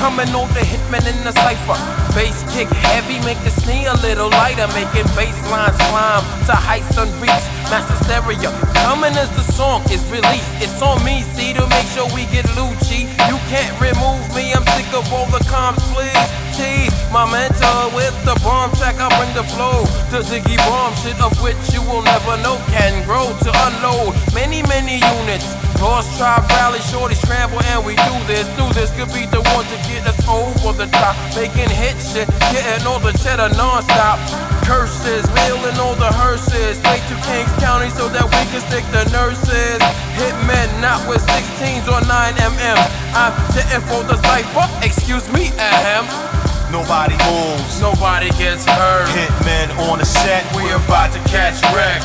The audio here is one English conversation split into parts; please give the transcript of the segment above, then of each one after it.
coming all the hitmen in the cypher. Bass kick heavy, make the snare a little lighter, making bass lines climb to heights unreached. Master stereo, coming as the song is released. It's on me, see, to make sure we get Lucci. You can't remove me, I'm sick of all the comms, please. Tease my mentor with the bomb track, I bring the flow. The diggy bomb shit of which you will never know can grow to unload many units. Lost tribe rally, shorty scramble, and we do this. Could be the one to get us over the top, making hit shit, getting all the cheddar non-stop. Curses, wheeling all the hearses, straight to Kings County so that we can stick the nurses. Hitmen, not with 16s or 9mm. I'm sitting for the cypher, excuse me, ahem. Nobody moves, nobody gets hurt. Hitmen on the set, we about to catch wreck.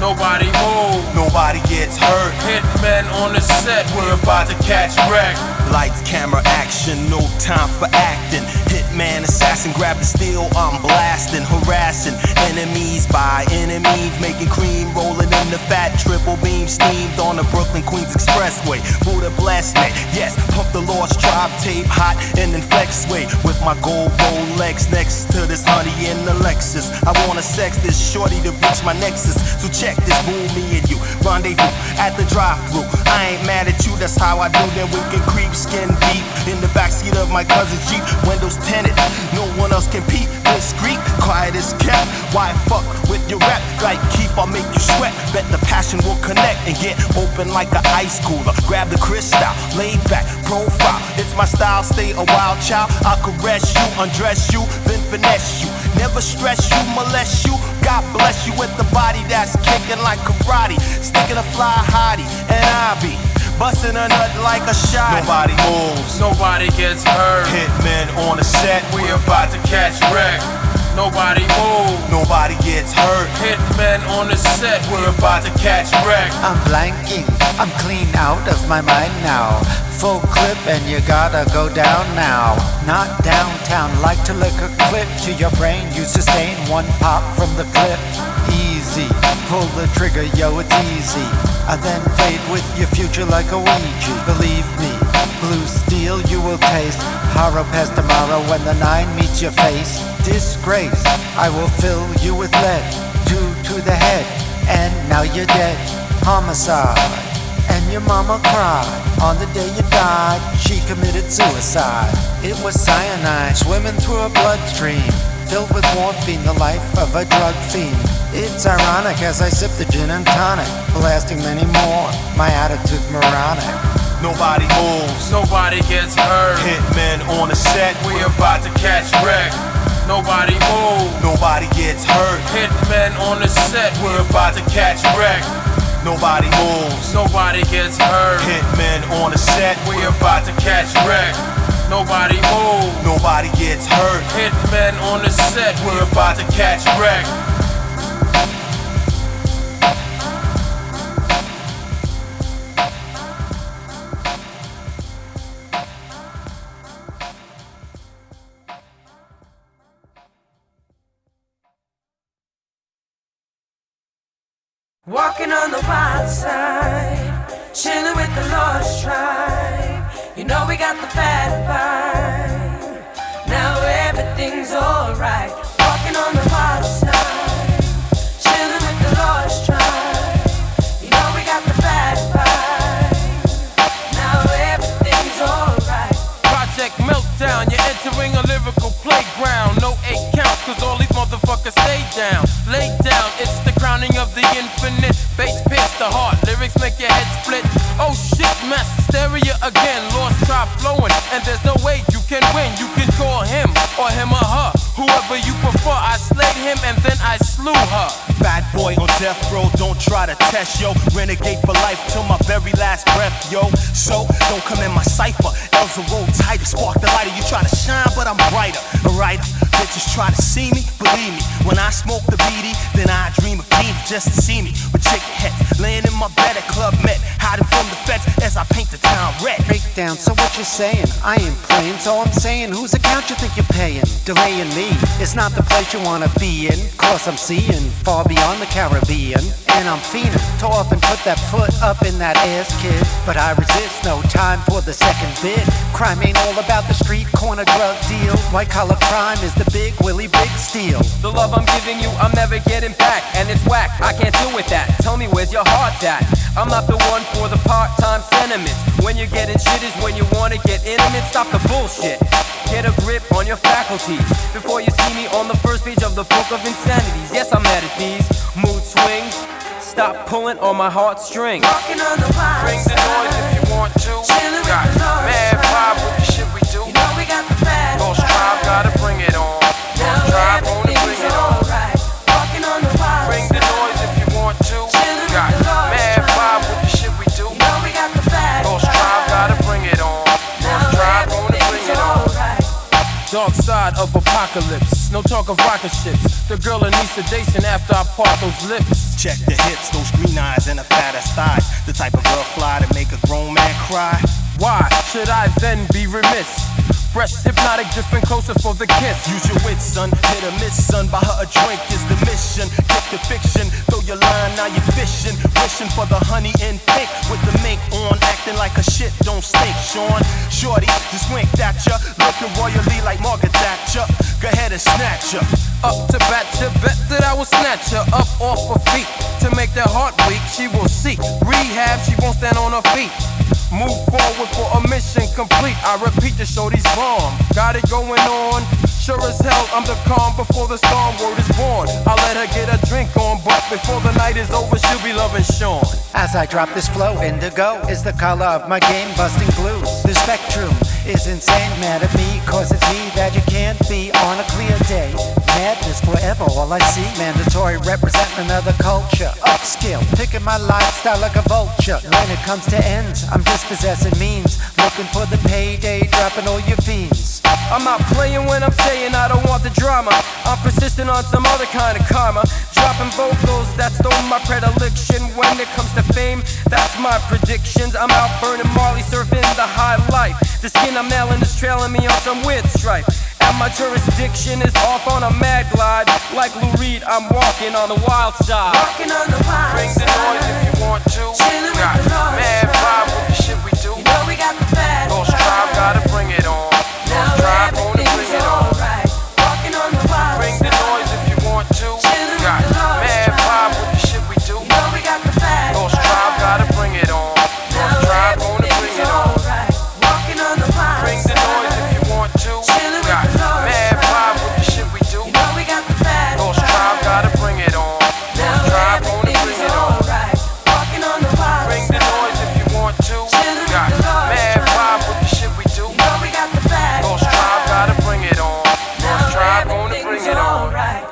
Nobody move, nobody gets hurt. Hitmen on the set, we're about to catch wreck. Lights, camera, action, no time for acting. Hitman, assassin, grab the steel, I'm blasting, harassing enemies by enemies, making cream, rolling in the fat triple beam, steamed on the Brooklyn Queens Expressway. Buddha bless me, yes, pump the Lost Tribe tape hot and then flex way with my gold Rolex next to this honey in the Lexus. I wanna sex this shorty to reach my nexus, so check this, boom, me and you rendezvous at the drive-thru. I ain't mad at you, that's how I do. Then we can creep skin deep in the backseat of my cousin's Jeep, windows tinted, no one else can peep. Discreet, quiet as kept. Why fuck with your rap? Like Keith, I'll make you sweat. Bet the passion will connect and get open like an ice cooler. Grab the crystal, laid back, profile. It's my style, stay a wild child. I'll caress you, undress you, then finesse you. Never stress you, molest you. God bless you with the body that's kicking like karate, sticking a fly hottie, and I be busting a nut like a shot. Nobody moves, nobody gets hurt. Hitmen on the set, we about to catch wreck. Nobody move, nobody gets hurt. Hitmen on the set, we're about to catch wreck. I'm blanking, I'm clean out of my mind now. Full clip and you gotta go down now. Not downtown, like to lick a clip to your brain. You sustain one pop from the clip. Easy, pull the trigger, yo, it's easy. I then played with your future like a Ouija. Believe me, blue steel you will taste. Horror past tomorrow when the 9 meets your face. Disgrace, I will fill you with lead. 2 to the head, and now you're dead. Homicide, and your mama cried. On the day you died, she committed suicide. It was cyanide swimming through her bloodstream, filled with morphine, the life of a drug fiend. It's ironic as I sip the gin and tonic, blasting many more, my attitude's moronic. Nobody moves, nobody gets hurt. Hitmen on the set, we about to catch wreck. Nobody move, nobody gets hurt. Hitmen on the set, we're about to catch wreck. Nobody moves, nobody gets hurt. Hitmen on the set, we about to catch wreck. Nobody move, nobody gets hurt. Hitmen on the set, we're about to catch wreck. Walking on the wild side, chilling with the Lost Tribe. You know we got the bad vibe. Now everything's alright. Walking on the wild side, chilling with the Lost Tribe. You know we got the bad vibe. Now everything's alright. Project Meltdown, you're entering a lyrical playground. No 8 counts, cause all these motherfuckers stay down. Lay down, it's the crowning of the infinite. Bass pierce the heart, lyrics make your head split. Oh shit, Masta Stereo again. Lost Tribe flowing, and there's no way you can win. You can call him or her, whoever you prefer. I slayed him and then I slew her. Bad boy on death row, don't try to test, yo. Renegade for life till my very last breath, yo. So, don't come in my cipher, else the road tighter. Spark the lighter, you try to shine, but I'm brighter. A writer, bitches try to see me, believe me. When I smoke the BD, then I dream of Dean just to see me. With chicken heads, laying in my bed at Club Met, hiding from the feds as I paint the town red. Breakdown, so what you saying? I ain't playing, so I'm saying, whose account you think you're paying? Delaying me, it's not the place you wanna be in. Cause I'm seeing far beyond the Caribbean. and I'm fiending to up and put that foot up in that ass, kid. But I resist, no time for the second bid. Crime ain't all about the street corner drug deal. White collar crime is the big Willie Big Steal. The love I'm giving you, I'm never getting back, and it's whack, I can't deal with that. Tell me where's your heart at? I'm not the one for the part-time sentiments. When you're getting shit is when you wanna get intimate. Stop the bullshit, get a grip on your faculties before you see me on the first page of the book of insanities. Yes, I'm mad at these mood swings. Stop pulling on my heartstrings. Walking on the wild Bring the noise if you want to. Chillin' with Got the Lord's mad Tribe. vibe with the shit we do. You know we got the fast Lost Tribe, gotta bring it on. Now Lost Tribe, wanna bring everything's it on. alright. Walking on the wild Bring the noise if you want to. Chillin' with Got the Lord's mad Tribe. vibe with the shit we do. You know we got the fast Lost Tribe, gotta bring it on. Lost Tribe, wanna bring it on. Dark side of apocalypse, no talk of rocket ships. The girl in needs sedation after I part those lips. Check the hips, those green eyes and the fattest thighs. The type of girl fly to make a grown man cry. Why should I then be remiss? Breast hypnotic, drifting closer for the kiss. Use your wits, son, hit or miss, son. Buy her a drink is the mission. Kick the fiction, throw your line, now you're fishing. Wishing for the honey in pink with the mink on. Acting like a shit don't stink, Sean. Shorty, just winked at ya. Looking royally like Margaret Thatcher. Go ahead and snatch her. Up to bat, you bet that I will snatch her up off her feet. To make that heart weak, she will seek rehab, she won't stand on her feet. Move forward for a mission complete. I repeat, the shorty's bomb. Got it going on. Sure as hell, I'm the calm before the storm. Word is born. I'll let her get a drink on, but before the night is over, she'll be loving Sean. As I drop this flow, indigo is the color of my game, busting blues. The spectrum is insane, mad at me, cause it's me that you can't be on a clear day. Madness forever, all I see. Mandatory representing another culture. Upskill, picking my lifestyle like a vulture. When it comes to ends, I'm dispossessing means. Looking for the payday, dropping all your fiends. I'm not playing when I'm saying I don't want the drama. I'm persistent on some other kind of karma. Dropping vocals, that's the my predilection. When it comes to fame, that's my predictions. I'm out burning Marley, surfing the high life. The skin I'm nailing is trailing me on some weird stripe. And my jurisdiction is off on a mad glide. Like Lou Reed, I'm walking on the wild side. Walking on the wild Bring the noise if you want to. Chillin' with Got the Lord's mad Tribe. vibe with the shit we do. You know we got the fast Lost Tribe, gotta bring it on. Now Lost Tribe, wanna bring everything's it on. alright. Walking on the wild Bring the noise if you want to. Chillin' with Got the Lord's mad Tribe. vibe with the shit we do. You know we got the fast Lost Tribe, gotta bring it on. Lost Tribe, wanna bring it on. alright. Walking on the wild Bring the noise if you want to. Chillin' with Got the Lord's mad Tribe. vibe with the shit we do. You know we got the fast Lost Tribe, gotta bring it on. Lost Tribe, wanna bring everything's it on. alright. Walking on the wild Bring the noise if you want to. Chillin' with Got the Lord's mad Tribe. vibe with the shit we do. You know we got the fast Lost Tribe, gotta bring it on. Lost Tribe, wanna bring everything's it on. alright.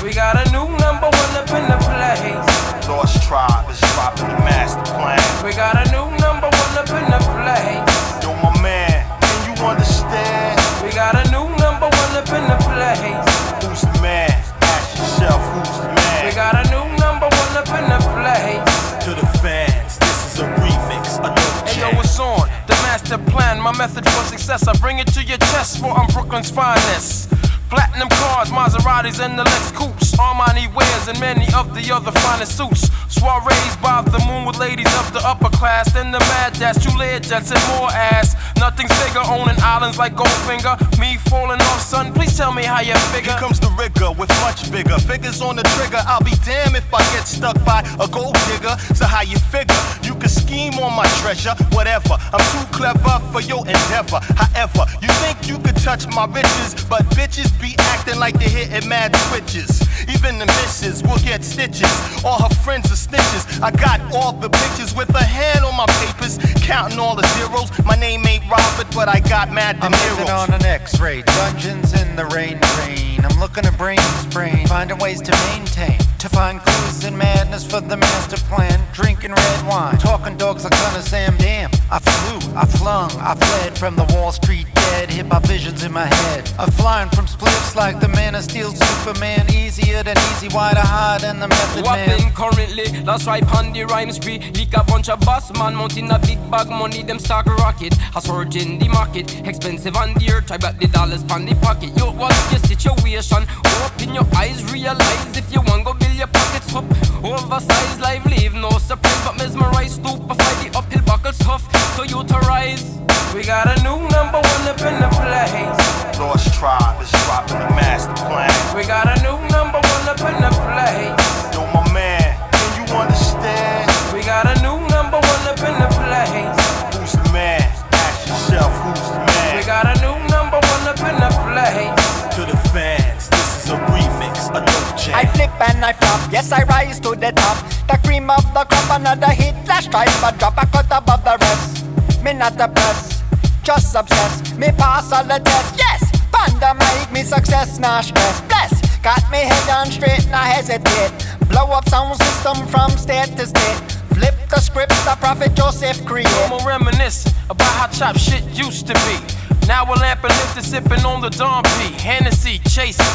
We got a new number one up in the place. Lost Tribe is dropping the Masta Plan. We got a new number one up in the place. Yo, my man, can you understand? We got a new number one up in the place. Who's the man? Ask yourself, who's the man? We got a new number one up in the place. To the fans, this is a remix, a new Hey yo, jam. it's on. The Masta Plan, my method for success. I bring it to your chest for I'm Brooklyn's finest. Platinum cars, Maseratis, and the Lex Coupes. Armani wears and many of the other finest suits. Soirees by the moon with ladies of the upper class. Then the mad dash, two layer jets and more ass. Nothing's bigger, owning islands like Goldfinger. Me falling off, son, please tell me how you figure. Here comes the rigor with much bigger figures on the trigger. I'll be damned if I get stuck by a gold digger. So how you figure? You can scheme on my treasure, whatever. I'm too clever for your endeavor. However, you think you could touch my riches, but bitches be acting like they're hitting mad switches. Even the missus will get stitches. All her friends are snitches. I got all the bitches with a hand on my papers, counting all the zeros. My name ain't Robert, but I got mad I'm dineros. living on an X-ray, dungeons in the rain. brain. I'm looking to brain sprain, finding ways to maintain, to find clues in madness for the master plan. Drinking red wine, talking dogs like Son of Sam. Damn, I flew, I flung, I fled from the Wall Street dead. Hip-hop visions in my head. I'm flying from spliffs like the Man of Steel Superman. Easier than easy, why to hide and the method man. Whopping currently, last Trybe on the rhyme spree. Leak a bunch of boss man, mounting a big bag money, them stock rocket. A surge in the market, expensive on the earth, Trybe got the dollars on the pocket. Yo, what's your situation? Open your eyes, realize if you want go build your pockets up. Oversized life, leave no surprise, but mesmerize, stupefy the uphill buckle tough. So you to rise. We got a new number one up in the place. Lost Trybe is dropping the Masta Plan. We got a new number one up in the place. Yo, my man, can you understand? We got a new number one up in the place. Who's the man? Ask yourself, who's the man? We got a new number one up in the place. To the fans, this is a remix, a dope jam. I flip and I flop, yes I rise to the top. The cream of the crop, another hit, flash Trybe, but drop a cut above the rest. Me not the press, just obsessed. Me pass all the tests, yes. Panda make me success, not stress. Bless, got me head on straight, not hesitate. Blow up sound system from state to state. Flip the script, the prophet Joseph create. No more reminiscing about how chop shit used to be. Now we're lamping lifted, sipping on the Dom P. Hennessy chasing,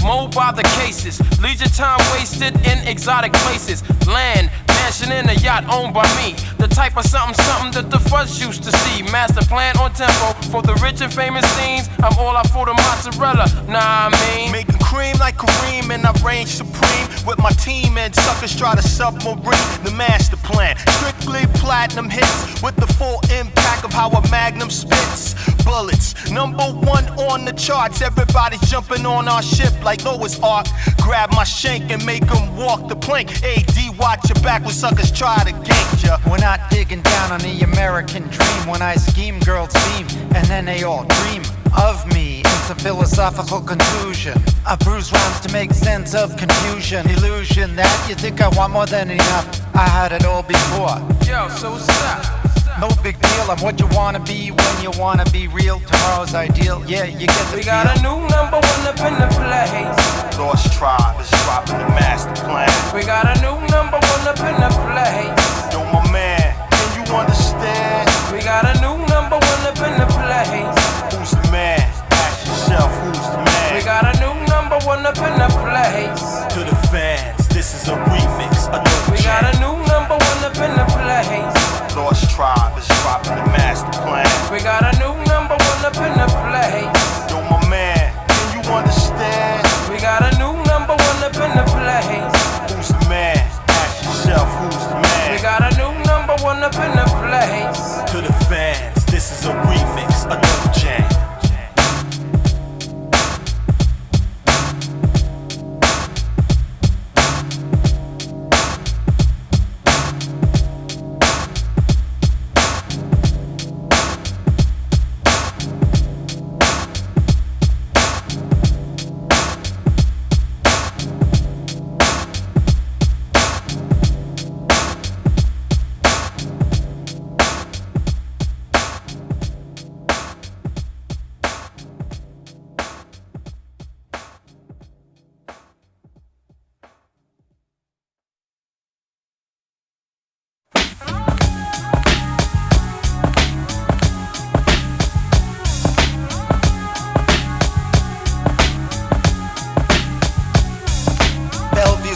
mowed by the cases. Leisure time wasted in exotic places. Land, mansion in a yacht owned by me. The type of something that the fuzz used to see. Master plan on tempo for the rich and famous scenes. I'm all out for the mozzarella, nah I mean. Making cream like Kareem and I reign supreme. With my team and suckers try to submarine the Master Plan. Strictly platinum hits with the full impact of how a magnum spits. Bullets, number one on the charts. Everybody's jumping on our ship like Noah's Ark. Grab my shank and make them walk the plank. AD, watch your back when suckers try to gank ya. We're not digging down on the American dream. When I scheme, girls beam, and then they all dream of me. It's a philosophical conclusion. I bruise rhymes to make sense of confusion. Illusion that you think I want more than enough. I had it all before. Yo, so what's up? No big deal, I'm what you wanna be when you wanna be real. Tomorrow's ideal, yeah, you get the We got a new number one up in the place. Lost Trybe is dropping the Master Plan. We got a new number one up in the place. Yo, my man, can you understand? We got a new number one up in the place. Who's the man? Ask yourself, who's the man? We got a new number one up in the place. To the fans, this is a remix, a dope We got jam. a new number one up in the place. Lost Trybe is dropping the Master Plan. We got a new number one up in the place. Yo, my man, can you understand? We got a new number one up in the place. Who's the man? Ask yourself, who's the man? We got a new number one up in the place. To the fans, this is a remix, a dope jam.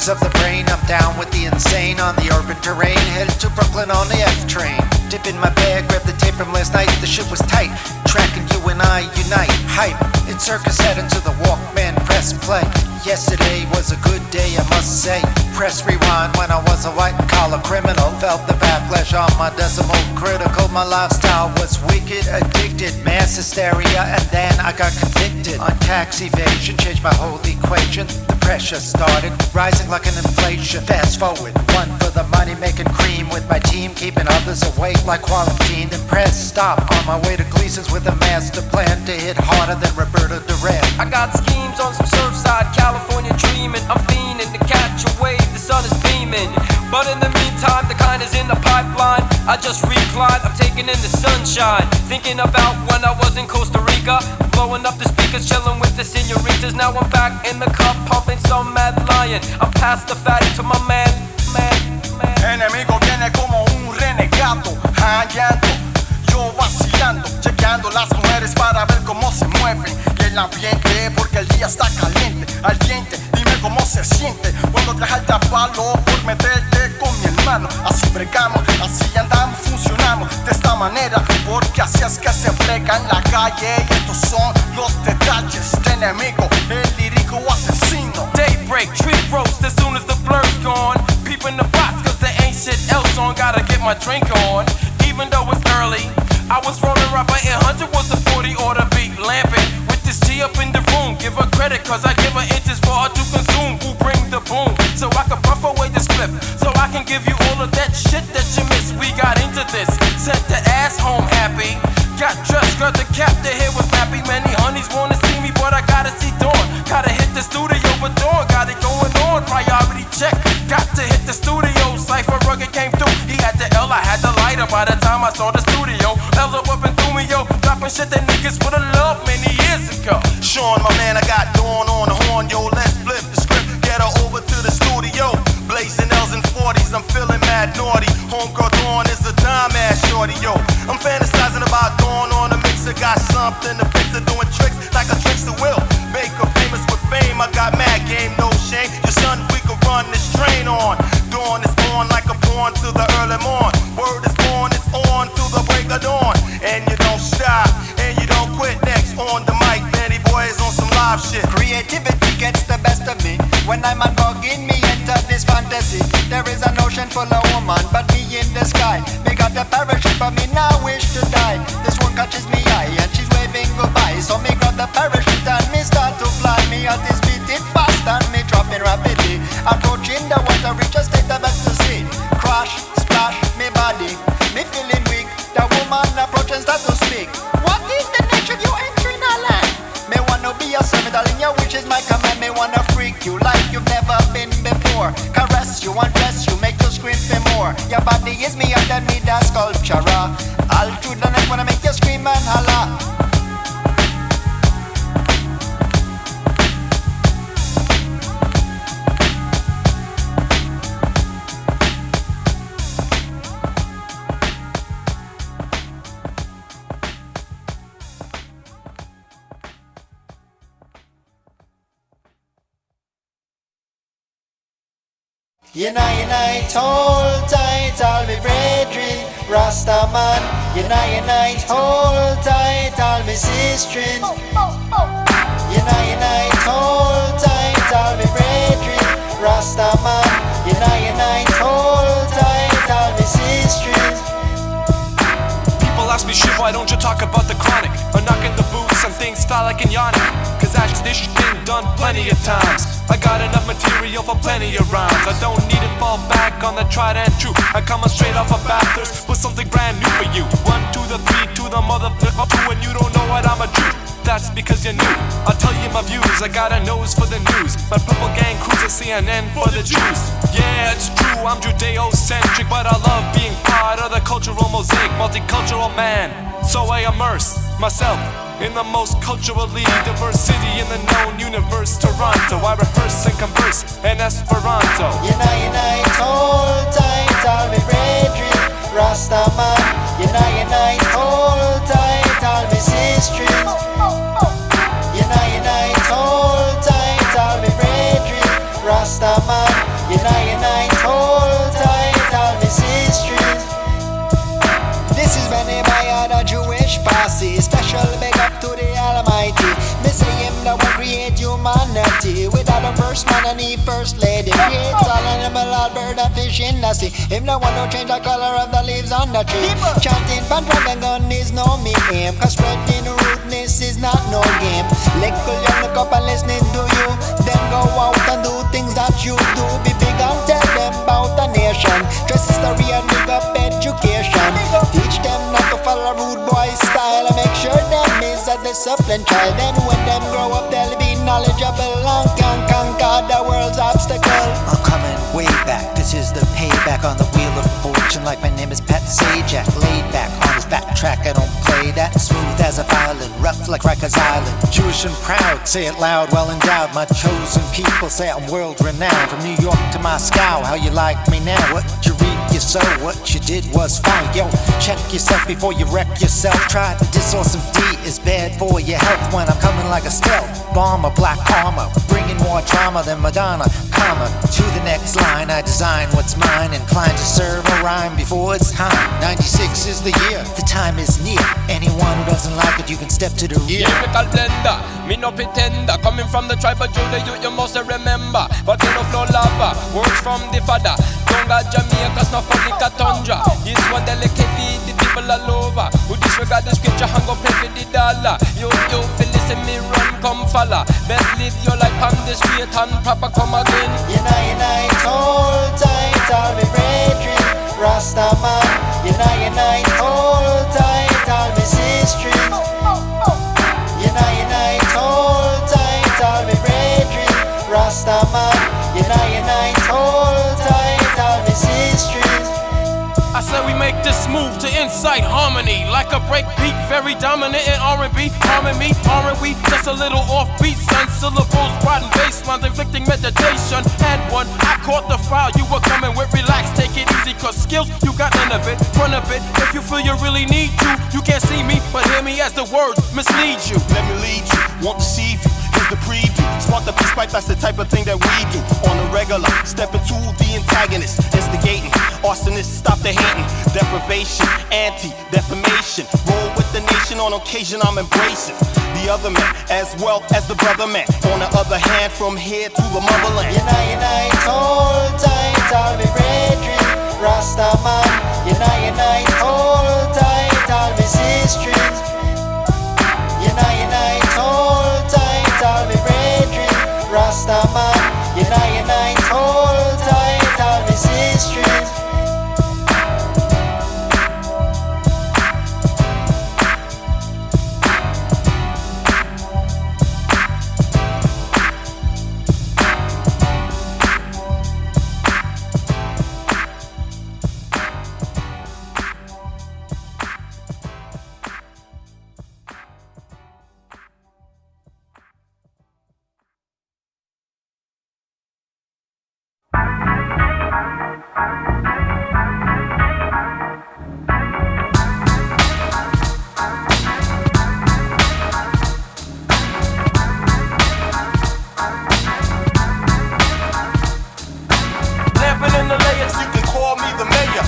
Of the brain, I'm down with the insane on the urban terrain, headed to Brooklyn on the F train. Dip in my bag, grab the tape from last night, the shit was tight. Tracking U.N.I, unite, hype. It's circus head into the Walkman, press play. Yesterday was a good day, I must say. Press rewind when I was a white collar criminal. Felt the backlash on my decimal critical. My lifestyle was wicked, addicted, mass hysteria, and then I got convicted on tax evasion. Changed my whole equation. The pressure started rising like an inflation. Fast forward, one for the money, making cream with my team, keeping others awake like quarantine. Then press stop on my way to Gleason's with a master plan to hit harder than Roberta Durant. I got schemes on some surfside, California dreaming. I'm fiending to catch a wave, the sun is beaming. rhyming. But in the meantime, the kind is in the pipeline. I just recline, I'm taking in the sunshine. Thinking about when I was in Costa Rica, blowing up the speakers, chilling with the senoritas. Now I'm back in the cup, pumping some Mad Lion. I'm past the fatty to my man. Enemigo viene como un renegado, hallando, yo vacilando, chequeando las mujeres para ver cómo se mueven. Y el ambiente, porque el día está caliente, al diente, dime cómo se siente cuando traje el tapalo por meterte con mi hermano. Así bregamos, así andamos, funcionamos de esta manera, porque así es que se brega en la calle. Y estos son los detalles de Enemigo, el lírico asesino. Daybreak, tree roast as soon as the blur's gone. Peeping the box cause there ain't shit else on. Gotta get my drink on, even though it's early. I was rolling right by 100 was the 40 order beat. Lampin with this G up in the room. Give her credit cause I give her inches for her to consume. Who bring the boom? So I can puff away the split. So I can give you all of that shit that you miss. We got into this, sent the ass home happy. Got dressed, got the cap, the hair was nappy. Many honeys wanna see me, but I gotta see Dawn. Gotta hit the studio with Dawn, got it going on. Priority check, got to hit the studio. Cypher Rugged came through, he had the L, I had the lighter. By the time I saw the studio, L up and through me, yo. Dropping shit that niggas would've loved many years ago. Sean, my man, I got Dawn on the horn, yo. Let's flip the script, get her over to the studio. Blazing L's and 40s, I'm feeling mad naughty. Homegirl Dawn is a time ass shorty, yo. I'm fantasizing about Dawn on the mixer. Got something to fix her, doing tricks like a trickster will. Make her famous with fame, I got mad game, no shame. Your son, we could run this train on. Dawn is on like a pawn to the early morn. Word is born, it's on to the break of dawn. And you don't stop, and you don't quit. Next on the mic, Benny Boy is on some live shit. Creativity gets the best of me. When I'm unbugging me enter this fantasy. There is an ocean full of woman, but me in the sky. Me got the parachute, but me now wish to die. This one catches me eye, and she's waving goodbye. So me grab the parachute and me start to fly. Me heart is beating fast and me dropping rapidly. Approaching the water, reach a state the best to see. Crash, splash, me body, me feeling weak. The woman approach and start to speak. What is the nature you entering our land? Me wanna be a servant, darling, your wish is my command. Me wanna freak you like you've never been before. Caress you, undress you, make you scream for more. Your body is me underneath the sculpture. All through the night wanna make you scream and holler. U.N.I, hold tight, all me brethren, Rasta man. U.N.I, hold tight, all me sisters. U.N.I, hold tight, all me brethren, Rasta man. U.N.I, hold tight, all me sisters. People ask me, shit, why don't you talk about the chronic? Or knocking the boots and things style like in U.N.I. Cause actually this shit been done plenty of times. I got enough material for plenty of rhymes. I don't need to fall back on the tried and true. I come straight off of Bathurst with something brand new for you. 1 to the 3 to the motherfucker 2, and you don't know what I'm a Jew. That's because you're new. I'll tell you my views, I got a nose for the news. My purple gang crews at CNN for the Jews. Yeah, it's true, I'm Judeo-centric, but I love being part of the cultural mosaic, multicultural man. So I immerse myself in the most culturally diverse city in the known universe, Toronto. I rehearse and converse in Esperanto. U.N.I, hold tight, all me brethren, Rasta man. U.N.I, hold tight, all me sisters. U.N.I, hold tight, all me brethren, Rasta man. U.N.I, hold tight, all me sisters. This is when I had a Jewish posse. Special big up to the Almighty. Me say him that will create humanity. Without a first man and he first lady. Creates all animal, all bird and fish in the sea. Him that want to change the color of the leaves on the tree. Chanting pan dragon gun is no me aim. Cause spreading rudeness is not no game. Little young look up and listening to you. Then go out and do things that you do. Be big and tell them about the nation. Dress history and big up education. Teach them not to follow rude boy style. And make sure them is a disciplined child. Then when them grow up they'll be knowledgeable and can conquer the world's obstacle. I'm coming way back, this is the payback on the wheel of fortune. Like my name is Pat Sajak, laid back on this fat track. I don't play that smooth as a violin, rough like Rikers Island. Jewish and proud, say it loud, well endowed. My chosen people say I'm world renowned. From New York to Moscow, how you like me now? What you reap, you sow, what you did was fine. Yo, check yourself before you wreck yourself. Try to diss or some D is bad for your health. When I'm coming like a stealth bomber, black armor, bringing more drama than Madonna. Comma to the next line, I design what's mine, inclined to serve a rhyme before it's time. 96 is the year, the time is near. Anyone who doesn't like it, you can step to the rear. Lyrical blender, me no pretender. Coming from the tribe of Judah, you must remember. Volcano flow lava, words from the father. Tonga, Jamaica, snuff of the tundra. This one delicately, the people all over. Who disregard the scripture, hang up play for the dollar. You feel listen me run, come follow. Best live your life on the street and proper come again. Unite, hold tight, all me brethren, Rastaman. Unite, hold tight, all me sisters. Unite, hold tight, all me brethren, Rastaman. Unite, hold tight, all me sisters. I said we make this move to incite harmony, like a break beat, very dominant in R&B. Harming me, aren't we? Just a little offbeat, son. Syllables, riding bass lines, inflicting meditation. And one, I caught the file, you were coming with. Relax, take it easy, cause skills, you got none of it. Run a bit, if you feel you really need to. You can't see me, but hear me as the words mislead you. Let me lead you, won't deceive you. Here's the preview. Spark the peace pipe, that's the type of thing that we do. On the regular, step into the antagonist, instigating. Arsonists, stop the hating. Deprivation, anti-defamation. Roll with the nation, on occasion I'm embracing the other man, as well as the brother man. On the other hand, from here to the motherland. Unite, hold tight, all me brethren, Rastaman. Unite, hold tight, all me sisters. Unite, hold tight, all me brethren, Rastaman. Unite, hold tight, all me sisters.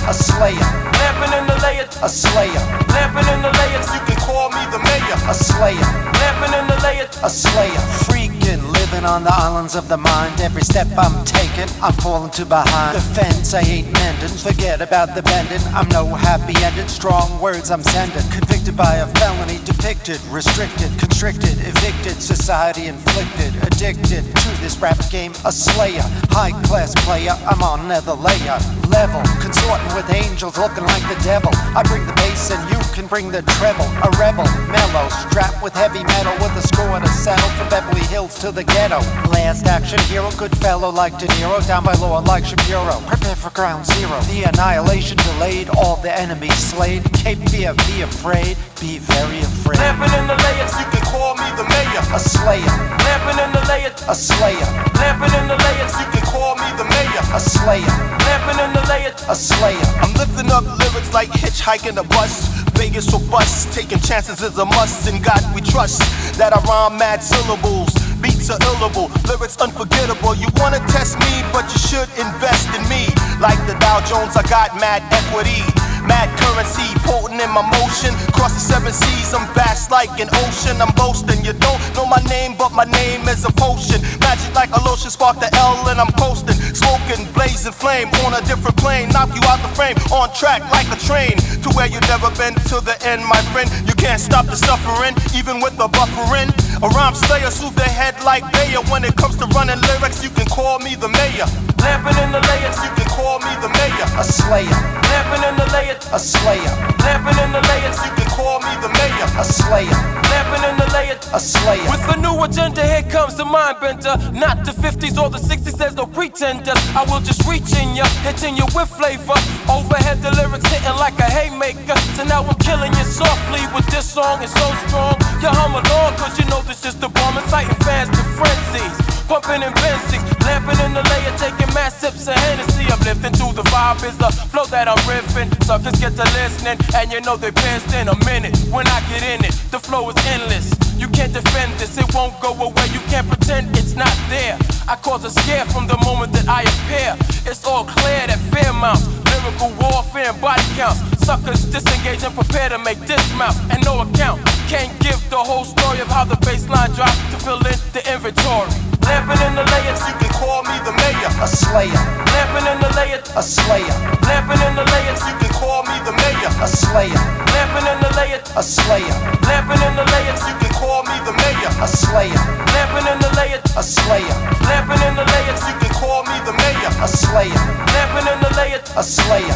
A slayer, Lampin In The Layer, a slayer, Lampin In The Layer, You can call me the mayor. a slayer, Lampin In The Layer, a slayer. Freaking living on the islands of the mind. Every step I'm taking, I'm falling to behind. The fence I ain't mending, forget about the bending. I'm no happy ending, strong words I'm sending. Convicted by a felony, depicted, restricted, constricted, evicted, society inflicted, addicted to this rap game. A slayer, high class player, I'm on another layer. Level, consorting with angels looking like the devil. I bring the bass and you can bring the treble. A rebel, mellow, strapped with heavy metal, with a score to settle from Beverly Hills to the ghetto. Last action hero, good fellow like De Niro, down by law like Shapiro. Prepare for ground zero. The annihilation delayed, all the enemies slayed. Cape fear, be afraid, be very afraid. Lampin In The Layer, You can call me the mayor. A slayer, Lampin In The Layer, a slayer, Lampin In The Layer, You can call me the mayor. a slayer, Lampin In The Layer, a slayer. I'm lifting up lyrics like hitchhiking a bus. Vegas or bust, taking chances is a must. In God we trust that I rhyme mad syllables. Beats are illable, lyrics unforgettable. You wanna test me, but you should invest in me. Like the Dow Jones, I got mad equity. Mad currency, potent in my motion. Cross the 7 seas, I'm vast like an ocean. I'm boasting, you don't know my name, but my name is a potion. Magic like a lotion, spark the L and I'm coasting. Smoking, blazing flame on a different plane. Knock you out the frame, on track like a train. To where you never been, to the end, my friend. You can't stop the suffering, even with the buffering. A rhyme slayer, soothe the head like Bayer. When it comes to running lyrics, you can call me the mayor. Lampin In The Layer, You can call me the mayor. A slayer, Lampin In The Layer, a slayer, Lampin In The Layer, You can call me the mayor. a slayer, Lampin Lampin In The Layer, a slayer. with a new agenda, here comes the mind bender. Not the 50s or the 60s, there's no pretenders. I will just reach in ya, hitting you with flavor. Overhead the lyrics hitting like a haymaker. So now I'm killing you softly with this song, it's so strong. You hum along, cause you know this is the bomb, inciting fans to frenzies. Pumping in Benzies, Lampin In The Layer, taking mass sips of Hennessy. Uplifting to the vibe is the flow that I'm riffing. Suckers get to listening, and you know they pissed in a minute. When I get in it, the flow is endless. You can't defend this, it won't go away. You can't pretend it's not there. I cause a scare from the moment that I appear. It's all clear that fear mounts, lyrical warfare and body counts. Suckers disengage and prepare to make dismount. And no account, can't give the whole story of how the baseline dropped to fill in the inventory. Lampin In The Layer, You can call me the mayor, A slayer, Lampin In The Layer, a slayer, Lampin In The Layer, you can call me the mayor, a slayer, Lampin In The Layer, a slayer, Lampin In The Layer, you can call me the mayor, a slayer, Lampin In The Layer, a slayer, Lampin In The Layer, you can call me the mayor, a slayer, Lampin In The Layer. a slayer.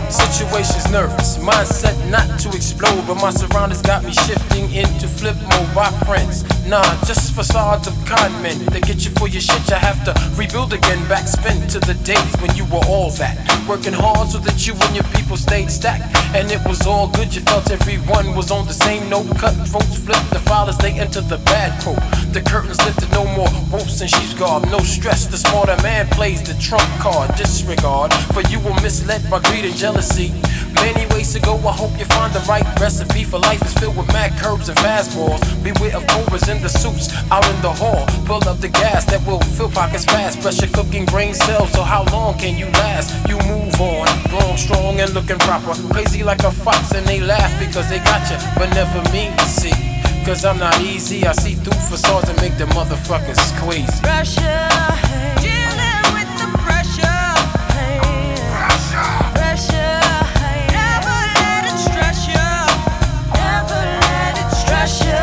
Situation's nervous, mindset not to explode, but my surroundings got me shifting into flip mode by friends. Nah, just facades of con men. They get you for your shit, you have to rebuild again. Backspin to the days when you were all that. Working hard so that you and your people stayed stacked. And it was all good, you felt everyone was on the same note. Cutthroats flip the file as they enter the bad quote. The curtains lifted, no more wolves in sheep's garb. No stress, the smarter man plays the trump card. Disregard, for you were misled by greed and jealousy. Many ways to go, I hope you find the right recipe. For life is filled with mad curbs and fastballs. Beware of cobras in the suits out in the hall. Pull up the gas that will fill pockets fast. Pressure cooking brain cells, so how long can you last? You move on, grown strong and looking proper. Crazy like a fox and they laugh because they got you, but never mean to see. Cause I'm not easy, I see through facades and make the motherfuckers crazy. Pressure, dealing with the pressure. Pressure, never let it stress you. Never let it stress you.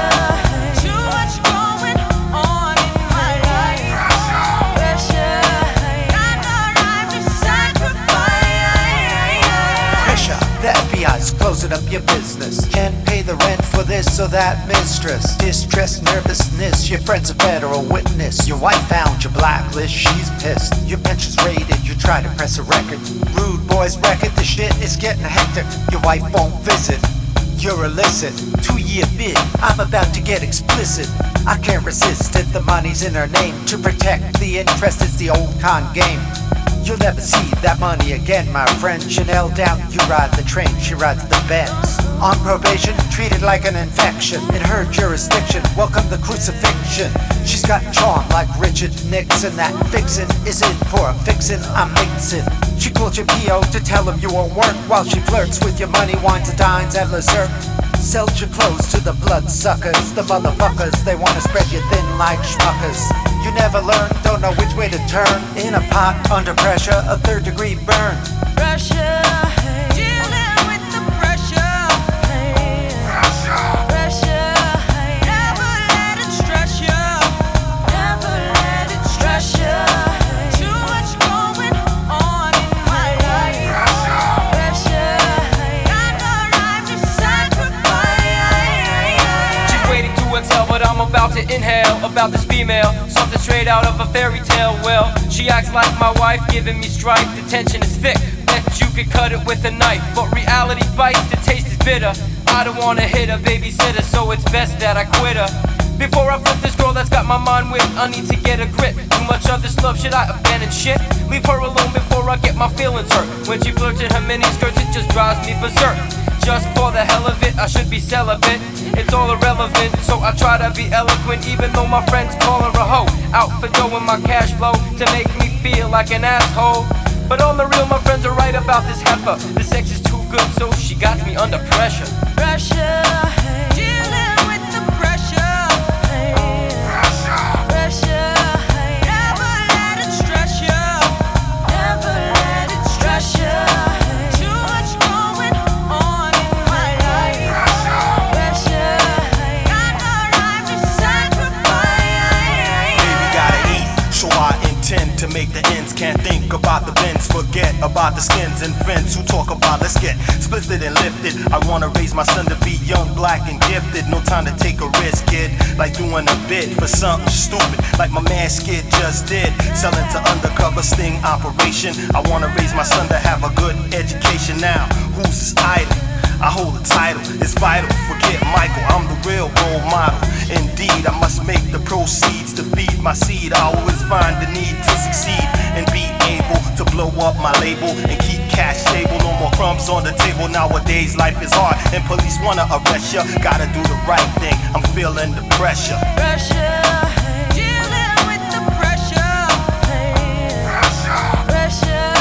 Too much going on in my life. Pressure, not the right to sacrifice. Pressure, the FBI's closing up your business. Can't pay the rent for this or that mistress. Distress, nervousness, your friend's a federal witness. Your wife found your blacklist, she's pissed. Your pension's raided, you try to press a record. Rude boys record, the shit is getting hectic. Your wife won't visit, you're illicit. 2-year bid, I'm about to get explicit. I can't resist it, the money's in her name. To protect the interest, it's the old con game. You'll never see that money again, my friend. Chanel down, you ride the train, she rides the Benz. On probation, treated like an infection. In her jurisdiction, welcome the crucifixion. She's got charm like Richard Nixon. That fixin' is in for a fixin', I'm mixin'. She called your P.O. to tell him you won't work, while she flirts with your money, wines and dines at Lazurk. Sells your clothes to the bloodsuckers, the motherfuckers. They wanna spread you thin like schmuckers. You never learn, don't know which way to turn. In a pot, under pressure, a 3rd-degree burn. Pressure, dealing with the pressure. Pressure, never let it stress you. Never let it stress you. Too much going on in my life. Pressure, not the right to sacrifice. She's waiting to exhale, but I'm about to inhale. About this female, something straight out of a fairy tale. Well, she acts like my wife, giving me strife. The tension is thick, bet you could cut it with a knife. But reality bites, the taste is bitter. I don't wanna hit a babysitter, so it's best that I quit her. Before I flip this girl that's got my mind whipped, I need to get a grip. Too much of this love, should I abandon shit? Leave her alone before I get my feelings hurt. When she flirts in her mini skirts, it just drives me berserk. Just for the hell of it, I should be celibate. It's all irrelevant, so I try to be eloquent. Even though my friends call her a hoe. Out for dough in my cash flow to make me feel like an asshole. But on the real, my friends are right about this heifer. The sex is too good, so she got me under pressure. Pressure, dealing with the pressure. Pressure, never let it stress you. Never let it stress you. Too much going on in my life. Pressure, got no time to sacrifice. Baby gotta eat, so I intend to make the ends. Can't think about the bends, forget about the skins and friends who talk about let's get splitted and lifted. I wanna raise my son to be young, black and gifted. No time to take a risk, kid. Like doing a bit for something stupid, like my man Skid just did. Selling to undercover sting operation. I wanna raise my son to have a good education. Now, who's his idol? I hold the title, it's vital. Forget Michael, I'm the real role model. Indeed, I must make the proceeds to feed my seed. I always find the need to succeed and be able to blow up my label and keep cash stable. No more crumbs on the table. Nowadays, life is hard and police wanna arrest ya. Gotta do the right thing, I'm feeling the pressure. Pressure, dealing with the pressure. Pressure,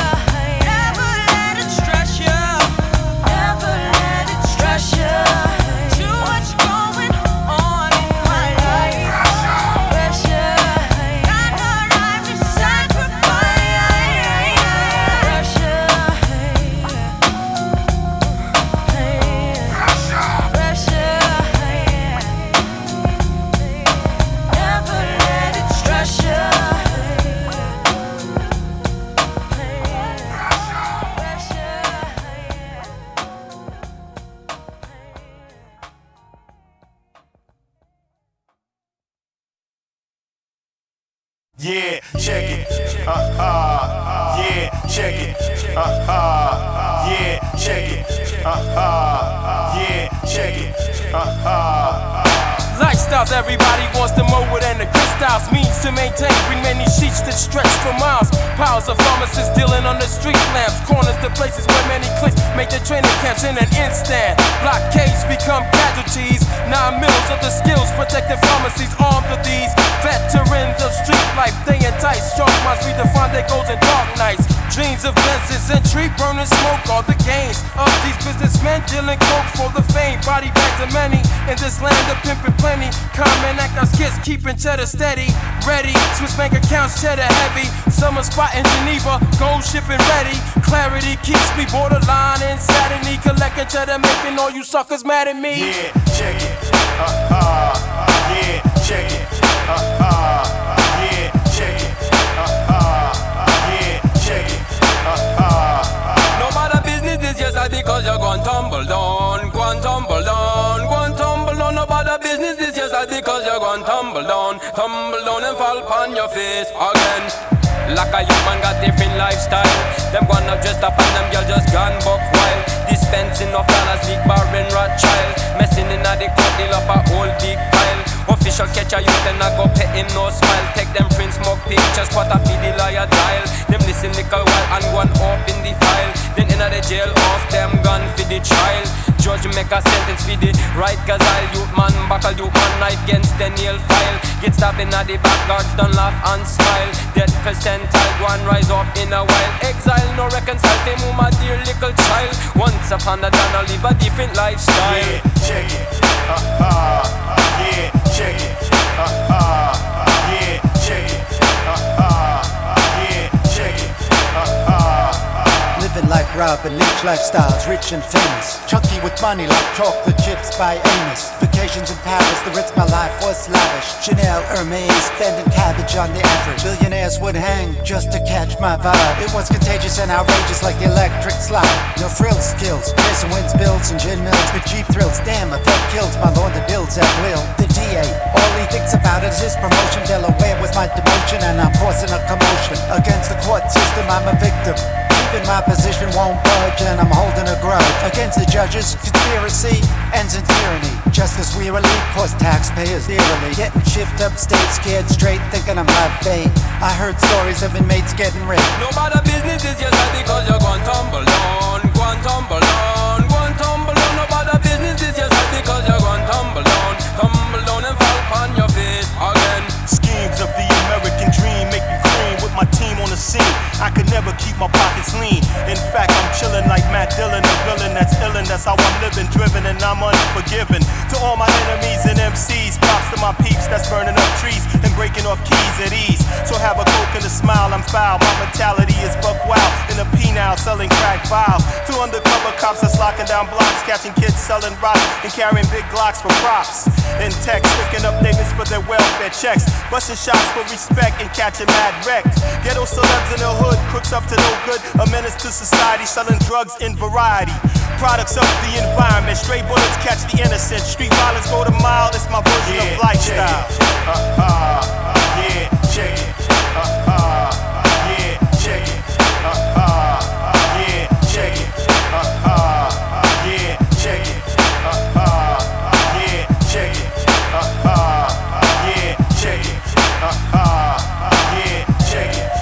never let it stress you. Never let it stress you. Too much going on in my life. Pressure, got no time to sacrifice. Pressure, pressure, never let it stress you. Yeah, check it. Yeah, check it. Yeah, check it. Yeah, check it. Lifestyles, everybody wants to mow it, and the crystals means to maintain. Bring many sheets that stretch for miles. Piles of pharmacists dealing on the street lamps. Corners to places where many clicks make their training camps in an instant. Blockades become casualties. 9 mils of the skills protecting pharmacies armed with these veterans of street life. They entice sharp minds redefine their goals in dark nights. Dreams of lenses and tree burning smoke are the gains of these businessmen dealing coke for the fame. Body bags of many in this land of pimping plenty. Common act our skits keeping cheddar steady. Ready, Swiss bank accounts cheddar heavy. Summer spot in Geneva, gold shipping ready. Clarity keeps me borderline insanity. Collecting cheddar, making all you suckers mad at me. Yeah, check it. Yeah, check it. Yeah, check it. Yeah, check it. No matter business this yes I because you're going tumble down, go and tumble down, go and tumble down. No matter business this yes I because you're going tumble down and fall upon your face again. Like a human got different lifestyle. Them gonna dressed up and them girl just gone buck wild. Dispensing of dollars, big bar and Rothschild. Messing in a the court, deal up a whole big pile. Official catch a youth and I go pay him no smile. Take them print smoke pictures, quarter feed the liar dial. Them listen little while and go and open the file. Then in the jail off them gun for the trial. Judge make a sentence for the right gazelle. Youth man buckle you one knife against the nail file. Get stabbed in the back, guards don't laugh and smile. Dead percentile go and rise up in a while. Exile no reconcile them who my dear little child. Once upon a time I live a different lifestyle. Yeah, check it. Yeah, check it. Yeah, check it. Yeah, check it. Living like Robin Leach lifestyles, rich and famous. Chunky with money like chocolate chips by Amos. Vacations in Paris, the Ritz, my life was lavish. Chanel, Hermes, spending cabbage on the average. Billionaires would hang just to catch my vibe. It was contagious and outrageous like the electric slide. No frill skills, chasing winds, bills and gin mills. With cheap thrills, damn, I felt killed. My lord, the bills at will. The DA, all he thinks about is his promotion. Delaware was my demotion and I'm forcing a commotion. Against the court system, I'm a victim. Keeping my position, won't budge, and I'm holding a grudge. Against the judges, conspiracy ends in tyranny. Justice wearily, cost taxpayers dearly. Getting shipped upstate, scared straight, thinking I'm not bait. I heard stories of inmates getting raped. No matter business is yes because you're going tumble down, go and tumble down, go and tumble down. No matter business is yes because you're going tumble down and fall upon your face again. Schemes of the American dream make me cream with my team on the scene. I could never keep my pockets clean. In fact, I'm chillin' like Matt Dillon, a villain that's illin'. That's how I'm living, driven, and I'm unforgiven. To all my enemies and MCs, props to my peeps that's burning up trees and breaking off keys at ease. So have a coke and a smile, I'm foul. My mentality is buck wild in a penile, selling crack vials. To undercover cops that's locking down blocks, catching kids selling rocks and carrying big Glocks for props. In text, picking up niggas for their welfare checks, busting shots for respect and catching mad wrecks. Ghetto celebs in the hood, crooks up to no good, a menace to society, selling drugs in variety. Products of the environment, stray bullets catch the innocent. Street violence go to mile, it's my version of lifestyle. Yeah, check it. Yeah, check it. Yeah, check it. Yeah, check it. Yeah, check it. Yeah, check it. Yeah, check it.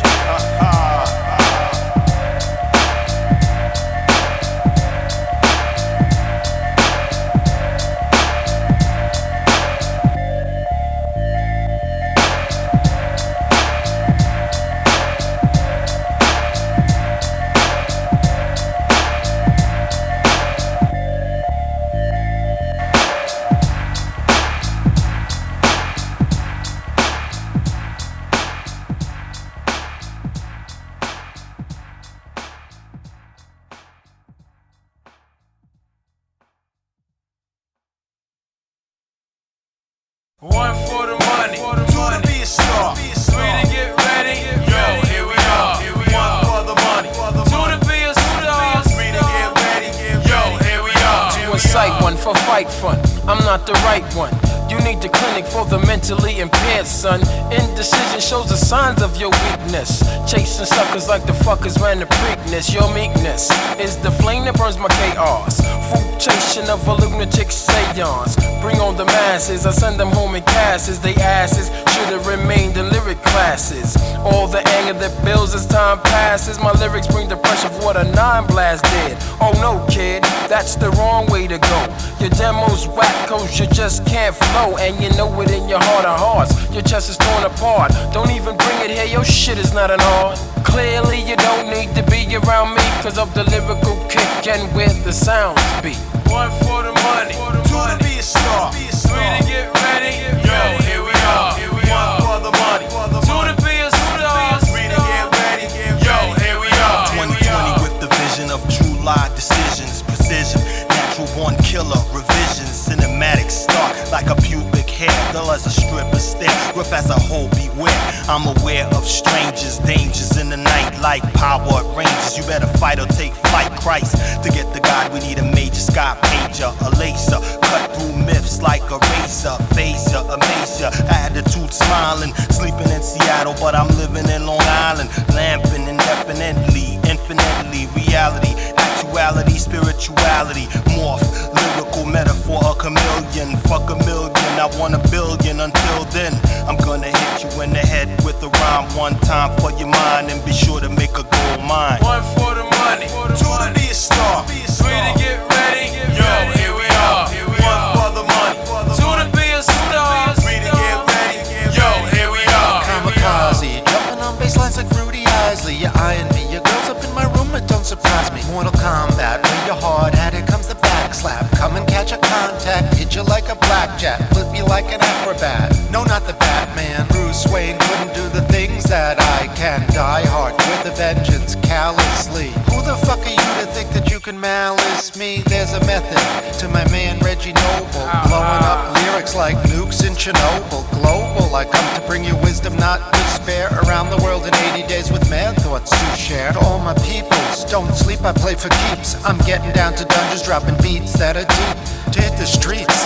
One for the money, Two to be a star. three to get ready. Yo, here we are. One for the money. Two to be a star. Three to get ready. Yo, here we are. Two incite, one for fight fun. I'm not the right one. You need the clinic for the mentally impaired, son. Indecision shows the signs of your weakness. Chasing suckers like the fuckers ran the Preakness. Your meekness is the flame that burns my chaos. Fruit chasing of a lunatic seance. Bring on the masses, I send them home in casts. They asses should have remained in lyric classes. All the anger that builds as time passes. My lyrics bring the pressure of what a 9 blast did. Oh no, kid, that's the wrong way to go. Your demo's whack cause you just can't flow. And you know it in your heart of hearts. Your chest is torn apart. Don't even bring it here, your shit is not an art. Clearly you don't need to be around me cause of the lyrical kick and where the sounds be. One for the money, Two to be a star. three to get ready. Yo, here we are. One for the money. Two to be a star. Three to get ready. Yo, here we are. 2020 with the vision of true live decisions, precision, natural born killer, revisions, cinematic start like a pubic hair, dull as a strip of stare, rough as a hole, beware. I'm aware of strangers, dangers in the night, like power rangers. You better fight or take flight. Christ, to get the God, we need a major sky pager, a laser, cut through myths like a razor, phaser, a mazer, attitude smiling, sleeping in Seattle, but I'm living in Long Island, lamping indefinitely, infinitely, reality, actuality, spirituality, morph, lyrical metaphor, a chameleon, fuck a million, I want $1 billion. Until then, I'm gonna hit you in the head with a rhyme one time for your mind, and be sure to make a gold mine. One for the money, Two to be a star. three to get ready. Yo, here we are. One for the money. Two to be a star. Three to get ready. Yo, here we are. Kamikaze, jumping on baselines like Rudy Isley. You're eyeing me, your girl's up in my room, it don't surprise me. Mortal Kombat, when you're hard at it comes the back slap. Come and catch a contact, hit you like a blackjack, flip you like an acrobat. No, not the Batman. Bruce Wayne couldn't do the things that I can. Die hard with a vengeance, callously. Who the fuck are you to think that you can malice me? There's a method to my man Reggie Noble, blowing up lyrics like nukes in Chernobyl. Global, I come to bring you wisdom, not despair. Around the world in 80 days with mad thoughts to share. To all my peoples, don't sleep, I play for keeps. I'm getting down to dungeons, dropping beats that are deep. To hit the streets,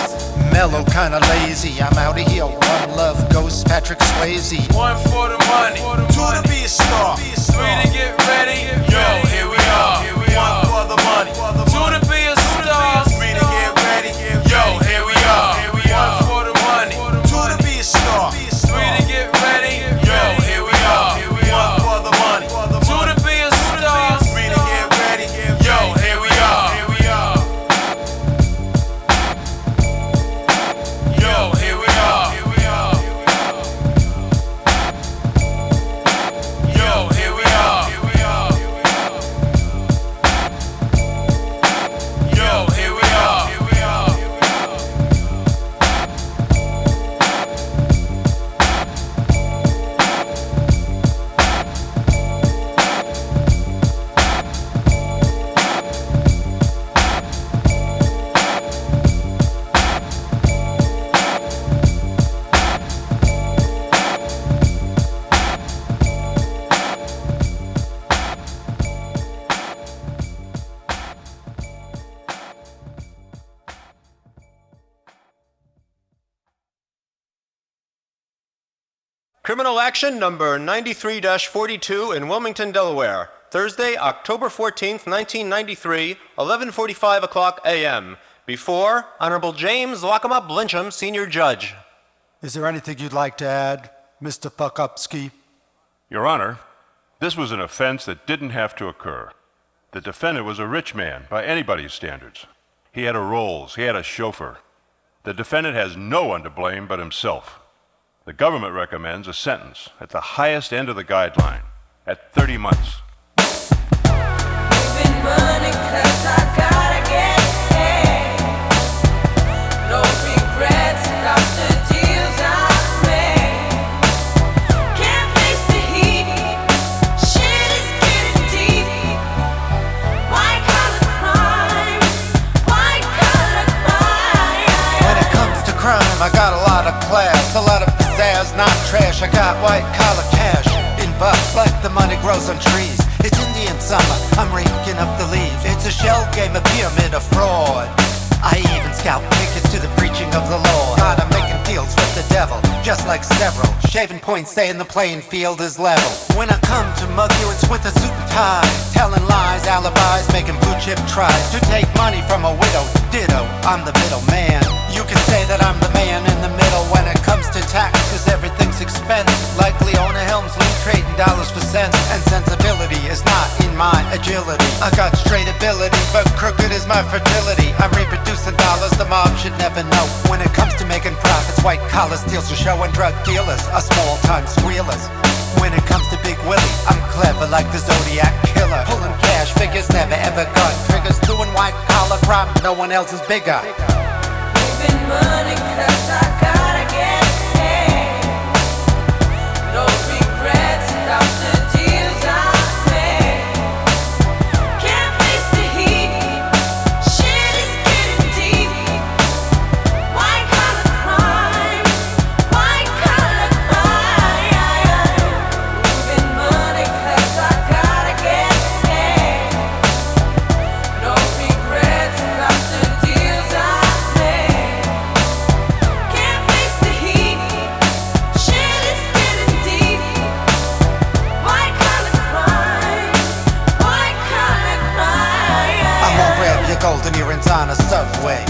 mellow, kinda lazy. I'm out of here, one love, Ghost Patrick Swayze. One for the money, Two to be a star. three to get ready. Yo, here we are. One for the money. Two to be a star. Three to get ready. Yo, here we are. One for the money, Two to be a star. three to get ready. Yo, here we are. One for the money. Two to be a star. Three to get ready. Yo, here we are. Yo, here we are. Yo, here we are. Criminal action number 93-42 in Wilmington, Delaware. Thursday, October 14th, 1993, 11:45 o'clock a.m. Before Honorable James Lock-em-up Blincham, Senior Judge. Is there anything you'd like to add, Mr. Fuck-Upski? Your Honor, this was an offense that didn't have to occur. The defendant was a rich man by anybody's standards. He had a Rolls, he had a chauffeur. The defendant has no one to blame but himself. The government recommends a sentence at the highest end of the guideline, at 30 months. Giving money 'cause I gotta get paid. No regrets about the deals I made. Can't face the heat. Shit is getting deep. White collar crime. White collar crime. When it comes to crime, I got a lot of class, a lot of pizzazz, not trash. I got white collar cash in bucks like the money grows on trees. It's Indian summer, I'm raking up the leaves. It's a shell game, a pyramid, a fraud. I even scalp tickets to the preaching of the Lord. God, I'm making deals with the devil, just like several. Shaving points saying the playing field is level. When I come to mug you, it's with a suit and tie. Telling lies, alibis, making blue chip tries to take money from a widow. Ditto, I'm the middleman. You can say that I'm the man in the middle when it comes to taxes. Everything's expensive. Like Leona Helmsley, trading dollars for cents. And sensibility is not in my agility. I got straight ability, but crooked is my fertility. I'm reproducing dollars the mob should never know. When it comes to making profits, white collar steals are showing drug dealers are small-time squealers. When it comes to Big Willie, I'm clever like the Zodiac Killer. Pulling cash figures, never ever gun triggers. Doing white collar crime, no one else is bigger. Giving money 'cause I gotta get paid. No regrets about the deals I made. Can't face the heat. Shit is getting deep. White collar crime. White collar crime. Giving money 'cause I gotta get paid. No regrets about the deals I made. Can't face the heat. Shit is getting deep. White collar crime. White collar crime. I won't grab your golden earrings on a subway.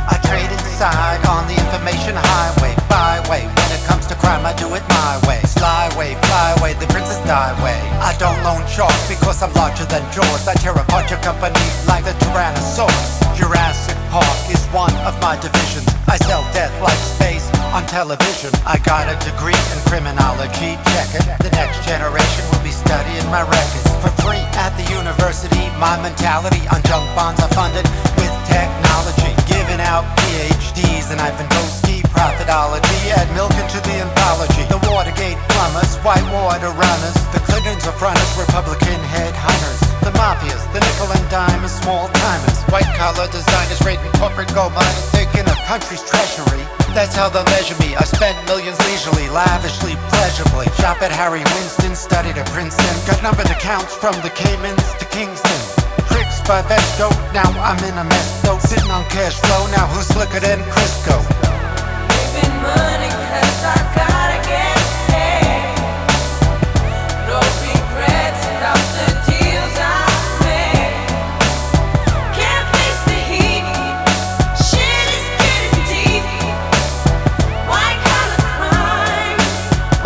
I trade inside on the information highway. Byway, when it comes to crime, I do it my way. Slyway, flyway, the princess die way. I don't loan shark because I'm larger than Jaws. I tear apart your company like the Tyrannosaurus. Jurassic Park is one of my divisions. I sell death like space on television. I got a degree in criminology, check it. The next generation will be studying my records for free at the university. My mentality on junk bonds are funded with technology. Giving out PhDs and Ivan Boski, prophetology. Add milk into the anthology. The Watergate plumbers, white water runners. The Clintons are fronters, Republican headhunters. The mafias, the nickel and dime and small timers. White collar designers raiding corporate gold miners, taking a country's treasury. That's how they measure me. I spend millions leisurely, lavishly, pleasurably. Shop at Harry Winston, studied at Princeton. Got numbered accounts from the Caymans to Kingston. Tricks by Vesco, now I'm in a mess though. Sitting on cash flow, now who's slicker than Crisco? Giving money 'cause I gotta get paid. No regrets about the deals I made. Can't face the heat. Shit is getting deep. White collar crime.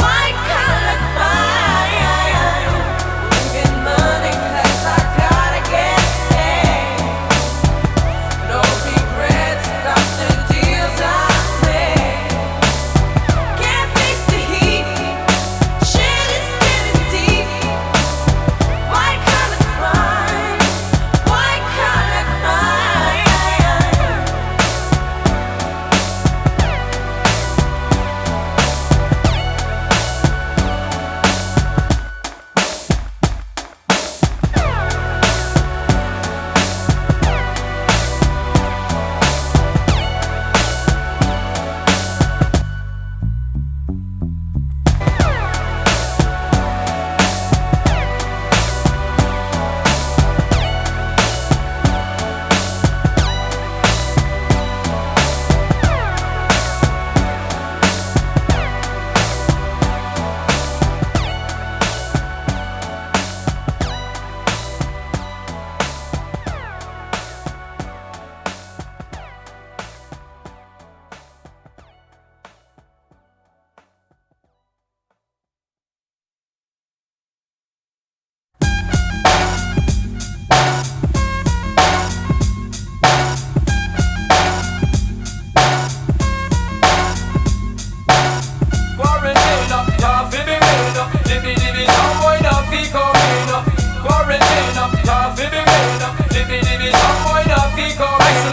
White collar crime. Giving money 'cause I gotta get paid. No regrets about the deals I made.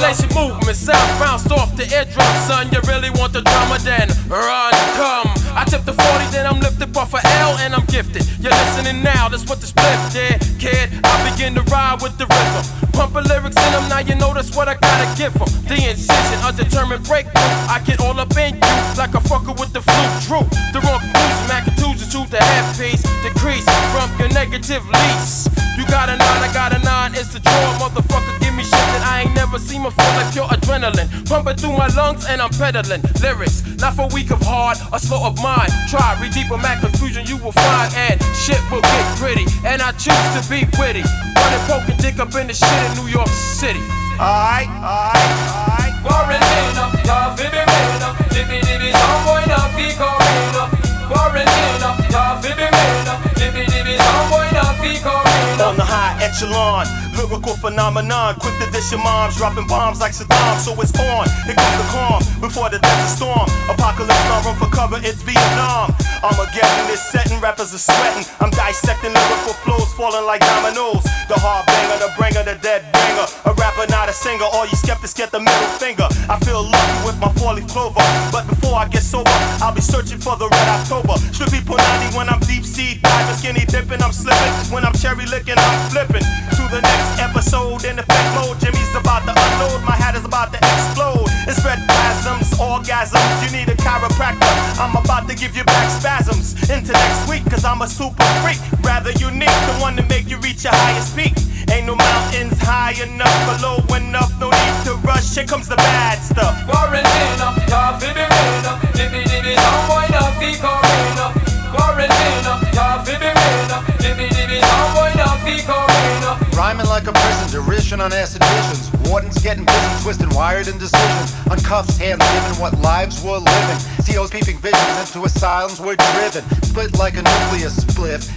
Civilization movement, south bounced off the eardrum, son. You really want the drama, then run, come. I tip the 40, then I'm lifted off a L and I'm gifted. You're listening now, that's what the split did, kid. I begin to ride with the rhythm. Pumping lyrics in them, now you know that's what I gotta give them. The incision, undetermined breakthrough. I get all up in you, like a fucker with the flu. True, the wrong conclusion, magnitudes to the headpiece. Decrease from your negative lease. You got a 9, I got a 9, it's the draw. Motherfucker, give me shit that I ain't never seen before, like pure adrenaline. Pumping through my lungs and I'm peddling lyrics. Not for weak of heart or slow of mind. Try, read deeper, mad confusion you will find. And shit will get gritty, and I choose to be witty. Running, poking, dick up in the shit in New York City. Alright. Quarantine, y'all feel me rain up. Dippy dippy, some boy not feel coming up. Quarantine, y'all feel me rain up. Dippy dippy, some boy not feel coming up. On the high echelon, lyrical phenomenon. Quick to dish your moms, dropping bombs like Saddam. So it's on, here comes the calm before the desert storm. Apocalypse, not room for cover, it's Vietnam. Armageddon is setting, rappers are sweating. I'm dissecting lyrical flows, falling like dominoes. The hard banger, the bringer, the dead bringer. A rapper, not a singer. All you skeptics get the middle finger. I feel lucky with my 4-leaf clover, but before I get sober, I'll be searching for the red October. Strictly Punani when I'm deep sea diving, skinny dipping, I'm slipping. When I'm cherry licking, I'm flipping. To the next episode in effect mode. Jimmy's about to unload, my hat is about to explode. It's red spasms, orgasms. You need a chiropractor. I'm about to give you back spasms into next week, cause I'm a super freak, rather unique, the one to make you reach your highest peak. Ain't no mountains high enough or low enough, no need to rush. Here comes the bad stuff. Quarantine, y'all feel me rain up. Dippy dippy, some boy not feel coming up. Quarantine, y'all feel me rain up. Dippy dippy, some boy not feel coming up. Rhyming like a prison, derision on acid visions. Wardens getting busy, twisting wired indecisions. On cuffs, hands given what lives we're living. COs peeping visions into asylums we're driven. Split like a nuclear spliff.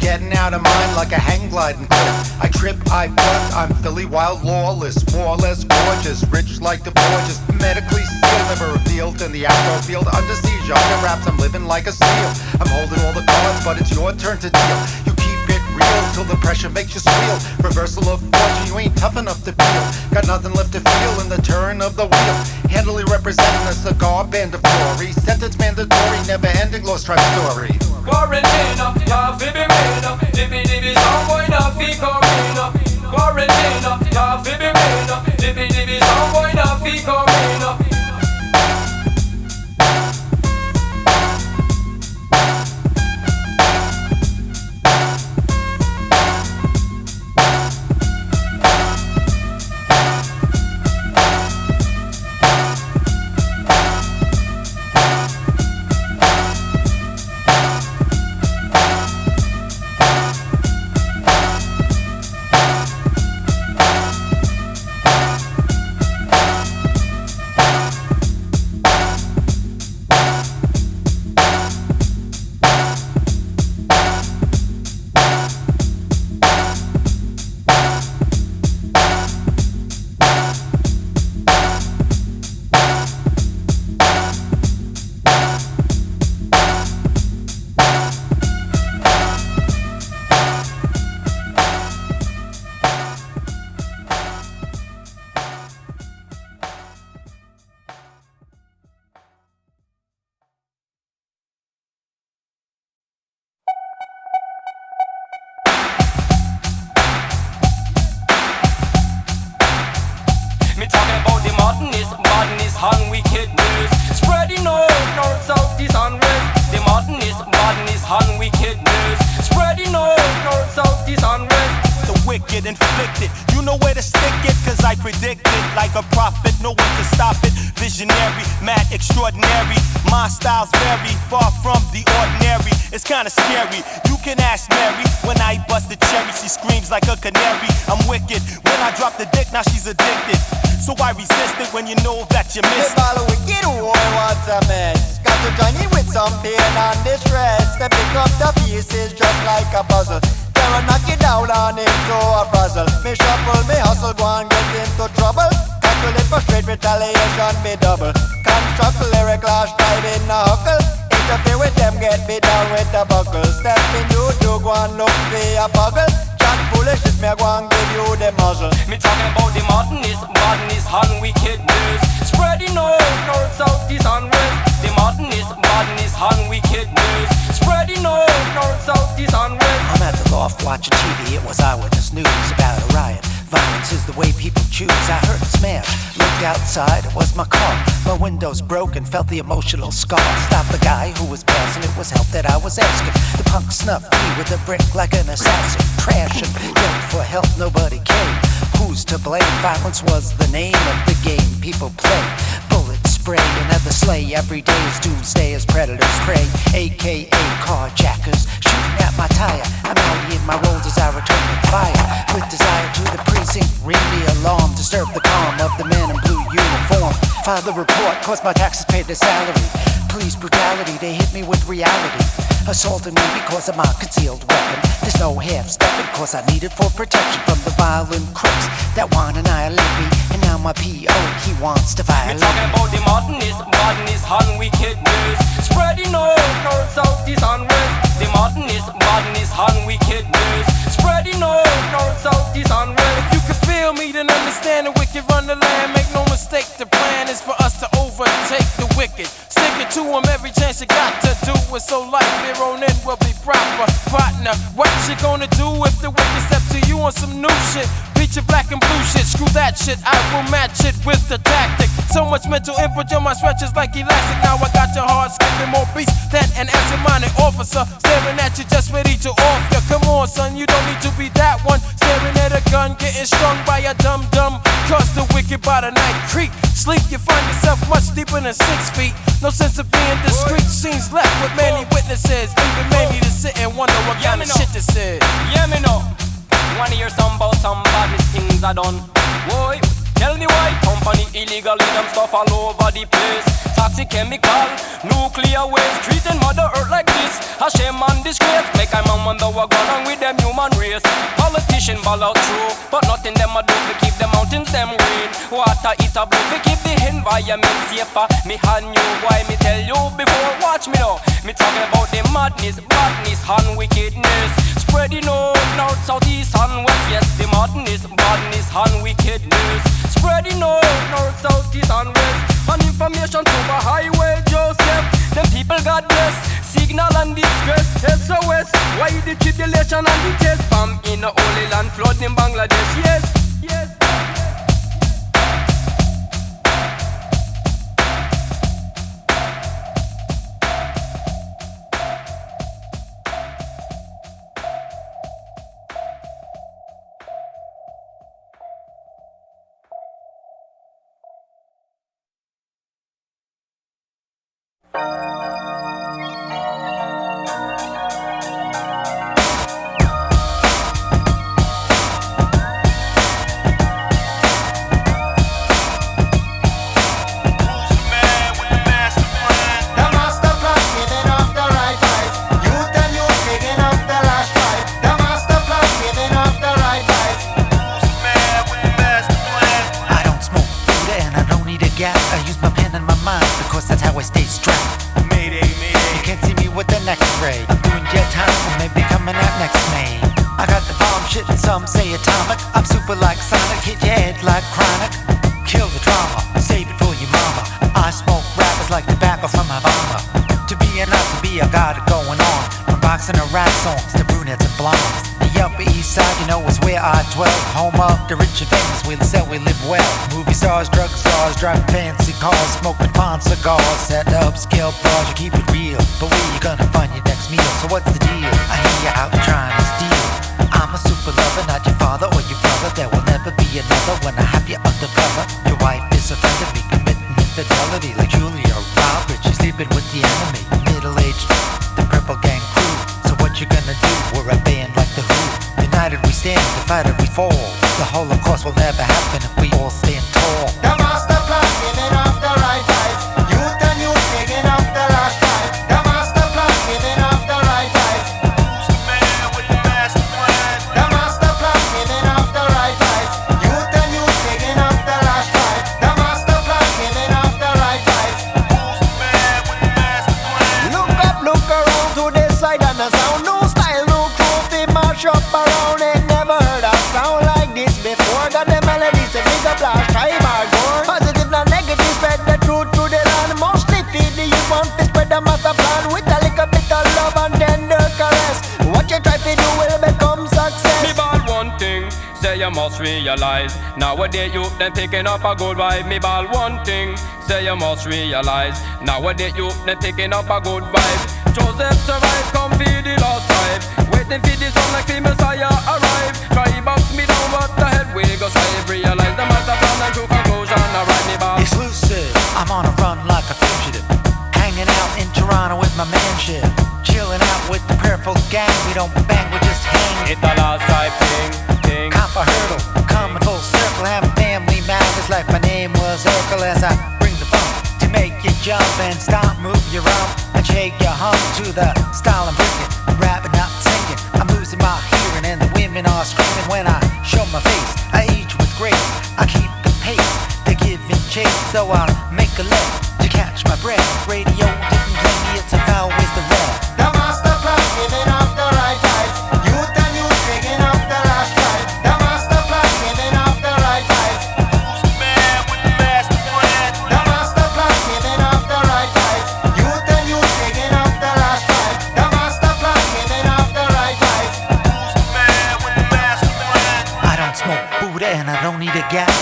Getting out of mind like a hang gliding cliff. I trip, I butt, I'm Philly wild, lawless. More or less gorgeous, rich like the gorgeous. Medically sealed, never revealed in the outdoor field. Under seizure, under wraps, I'm living like a seal. I'm holding all the cards, but it's your turn to deal. You keep it real till the pressure makes you squeal. Reversal of fortune, you ain't tough enough to peel. Got nothing left to feel in the turn of the wheel. Handily representing a cigar band of glory. Sentence mandatory, never ending lost tribe story. Quarantine, y'all feel me rain up. Dippy dippy, some boy not feel coming up. Quarantine, y'all feel me rain up. Dippy dippy, some boy not feel coming up. and wickedness. Spreading all north, south, east and west. The madness, madness and wickedness. Spreading all north, south, east and west. The wicked inflicted, you know where to stick it, cause I predict it like a prophet, no one can stop it. Visionary, mad, extraordinary, my style's very far from the ordinary. It's kinda scary, you can ask Mary. When I bust the cherry, she screams like a canary. I'm wicked, when I drop the dick, now she's addicted. So I resist it when you know that you missed it. All wicked, boy, what's a mess? Got to join in with some pain and distress. They pick up the pieces just like a puzzle. They'll knock you down and into a puzzle. Me shuffle, me hustle, go and get into trouble. Calculate for straight retaliation, me double. Construct lyric lash, Trybe in a huckle. Interfere with them, get me down with the buckle. Step in, you do, go and look for a buckle. Chat foolishness, me go and give you the muzzle. Me talking about the madness, madness and wickedness. Spreading out north, south, east and west. The madness and wickedness. Spreading out north, south, east and west. I'm at the loft watching TV, it was eyewitness news about a riot. Violence is the way people choose. I heard it smash, looked outside, it was my car. My windows broken, felt the emotional scar. Stopped the guy who was passing, it was help that I was asking. The punk snuffed me with a brick like an assassin. Trashing, yelled for help, nobody came. Who's to blame? Violence was the name of the game people play. Bullets spray, another slay. Every day is doomsday as predators prey. AKA carjackers, shooting at my tire. I'm out in my roll as I return with fire. With desire to the precinct, ring the alarm. Disturb the calm of the men in blue uniform. File the report, cause my taxes paid their salary. Police brutality, they hit me with reality. Assaulted me because of my concealed weapon. There's no half-stepping cause I need it for protection from the violent crooks that want to annihilate me. And now my P.O. he wants to violate me. Talking about the madness and wickedness. Spreading out north, south, east and west. The madness and wickedness. Spreading out north, south, east and west. If you can feel me, then understand the wicked run the land. Make no mistake, the plan is for us to overtake the wicked. Stick it to them every chance you got to do it. So life here on in will be proper. Partner, what you gonna do if the wicked step to you on some new shit? Beat your black and blue shit, screw that shit. I will match it with the tactic. So much mental input, on my stretches like elastic. Now I got your heart skipping more beats than an absent-minded officer. Staring at you just ready to off ya. Come on son, you don't need to be that one. Staring at a gun, getting strung by a dum-dum. Cause the wicked by the night creep. Sleep, you find yourself much deeper than 6 feet. No sense of being discreet. Scenes left with many witnesses. Even many to sit and wonder what kind of shit this is. Yeah, me know. Wanna hear some about some badness things I done. Boy, tell me why company illegally them stuff all over the place. Toxic chemical, nuclear waste, treating mother earth like this. A shame and disgrace. Make I man wonder what gone on with them human race. Politician ball out through, but nothing them a do to keep the mountains them green. Water it a blow to keep the environment safer. Me hand you why me tell you before. Watch me now. Me talking about the madness and wickedness. Spreading out north, south, east and west. Yes, the madness and wickedness. Spreading out north, south, east and west. And information to a highway Joseph. Them people God bless. Signal and distress. SOS. Why the tribulation and the test? Bomb in the Holy Land, flood in Bangladesh. Yes, yes. Some say atomic, I'm super like Sonic. Hit your head like chronic. Kill the drama, save it for your mama. I smoke rappers like tobacco from Havana. To be or not to be, I got it going on. From boxing and rap songs to brunettes and blondes. The Upper East Side, you know, is where I dwell. Home of the rich and famous, we sell, we live well. Movie stars, drug stars, driving fancy cars, smoking fine cigars. Set up skill bars, you keep it real. But where you gonna find your next meal? So what's the deal? I hear you out trying to steal. I'm a super lover, not your father or your brother. There will never be another when I have you undercover. Your wife is offended me, committing infidelity like Julia Roberts. She's sleeping with the enemy, middle-aged, the Purple Gang crew. So what you gonna do? We're a band like the Who. United we stand, divided we fall. The Holocaust will never happen if we all stand tall. The Masta Plan giving up the right vibes. Youth and youth taking up the last fight. The Masta Plan giving up the right vibes. Who's the man with the master plan? The Masta Plan giving up the right vibes. Youth and youth taking up the last fight. The Masta Plan giving up the right vibes. Who's the man with the master plan? Look up, look around to this side and the sound. No style, no groove, they mash up around. Ain't never heard a sound like this before. Got the melodies to make a blast, Trybe, go must realize. Nowadays youth them picking up a good vibe. Me ball one thing, say you must realize. Nowadays youth them picking up a good vibe. Joseph survive, come feed the lost tribe. Waiting for the song like the Messiah arrive. Try box me down, but the head we go strive. Realize the Masta Plan and true conclusion. Alright, me ball. Exclusive, I'm on a run like a fugitive. Hanging out in Toronto with my manship. Chilling out with the prayerful gang. We don't bang, we just hang. It's the last type thing. Cop a hurdle, coming full circle. Have family matters like my name was Urkel. As I bring the funk to make you jump and stop, move your rump and shake your hump to the style I'm bringing. Rapping, not singing, I'm losing my hearing and the women are screaming when I show my face. I age with grace, I keep the pace, the give and chase, so I'll make a left to catch my breath. Radio didn't play me, it's a foul with the rap. The Masta Plan giving up the right vibes. Youth and youth picking up the last tribe. The Masta Plan giving up the right vibes. Man with the Masta Plan. The Masta Plan giving up the right vibes. Youth and youth picking up the last tribe. The Masta Plan giving up the right vibes. Man with the Masta Plan. I don't smoke Buddha and I don't need a gas.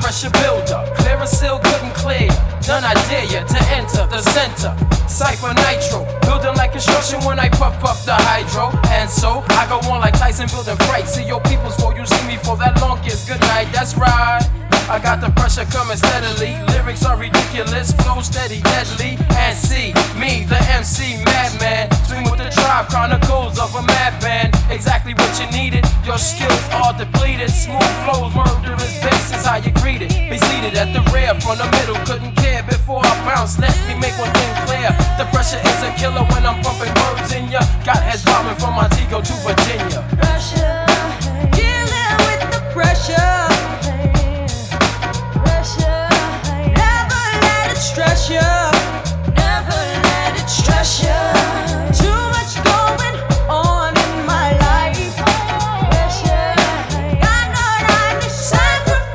Pressure builder, clear and still good and clear. None I dare you to enter the center. Cypher nitro, building like construction when I puff the hydro. And so I go on like Tyson building fright. See your peoples before you see me for that longest good night. That's right. I got the pressure coming steadily. Lyrics are ridiculous, flow steady, deadly. And see me, the MC madman, swing with the Trybe, chronicles of a madman. Exactly what you needed. Your skills are depleted. Smooth flows, murderous bass is how you greet it. Be seated at the rear, from the middle, couldn't care before I bounce. Let me make one thing clear. The pressure is a killer when I'm pumping words in ya. Got heads bobbing from Montego to Virginia. Pressure, dealing with the pressure. Stress you, never let it stress you. Too much going on in my life. Pressure, got no time to sacrifice.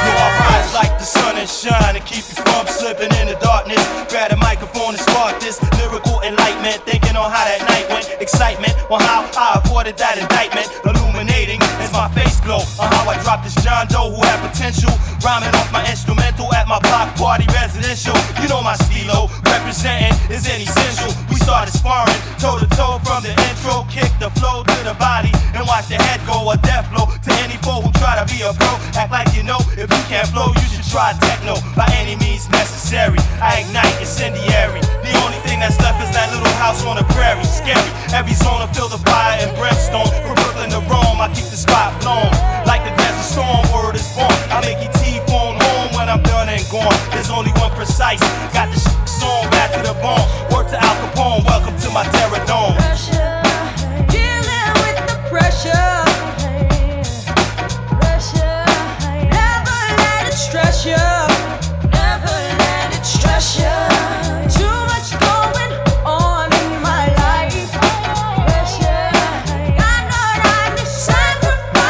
You all rise like the sun and shine and keep you from slipping in the darkness. Grab a microphone and spark this lyrical enlightenment. Thinking on how that night went, excitement on how I avoided that indictment. Illuminating as my face glow on how I dropped this John Doe who had potential. Rhyming off my instrumental at my block party residential. You know my stilo, representing is essential. We started sparring, toe to toe from the intro. Kick the flow to the body and watch the head go a death blow to any foe who try to be a pro. Act like you know, if you can't flow, you should try techno. By any means necessary, I ignite incendiary. The only thing that's left is that little house on the prairie. Scary, every zone to feel the fire and brimstone. From Brooklyn to Rome, I keep the spot blown. Like the desert storm, word is born. I make ET phone home when I'm done and gone. There's only one precise. Got the song back to the bone. Word to Al Capone, welcome to my terror dome. Pressure, dealing with the pressure. Pressure, never let it stress you. Never let it stress you. Too much going on in my life. Pressure, got no time to sacrifice.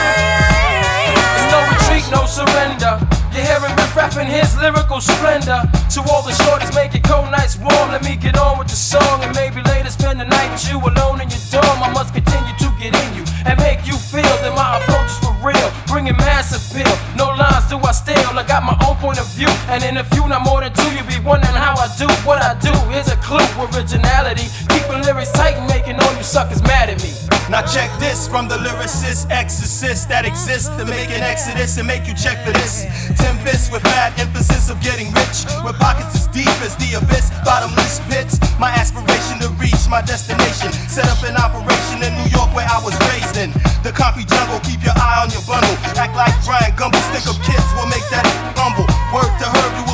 There's no retreat, no surrender. You're hearing Riff rapping his lyrical splendor. To all the shorties, make it cold nights warm. Let me get on with the song and maybe later spend the night with you alone in your dorm. I must continue to get in you and make you feel that my approach is for real, bringing mass appeal. No lines do I steal, I got my own point of view. And in a few, not more than two, you be wondering how I do what I do. Here's a clue, originality, keeping lyrics tight and making all you suckers mad at me. Now Now check this from the lyricist, exorcist that exists to make an exodus and make you check for this. 10 bits with mad emphasis of getting rich, with pockets as deep as the abyss, bottomless pits. My aspiration to reach my destination, set up an operation in New York where I was raised in. The concrete jungle, keep your eye on your bundle. Act like Brian Gumble, stick up kids will make that humble. Word to her, you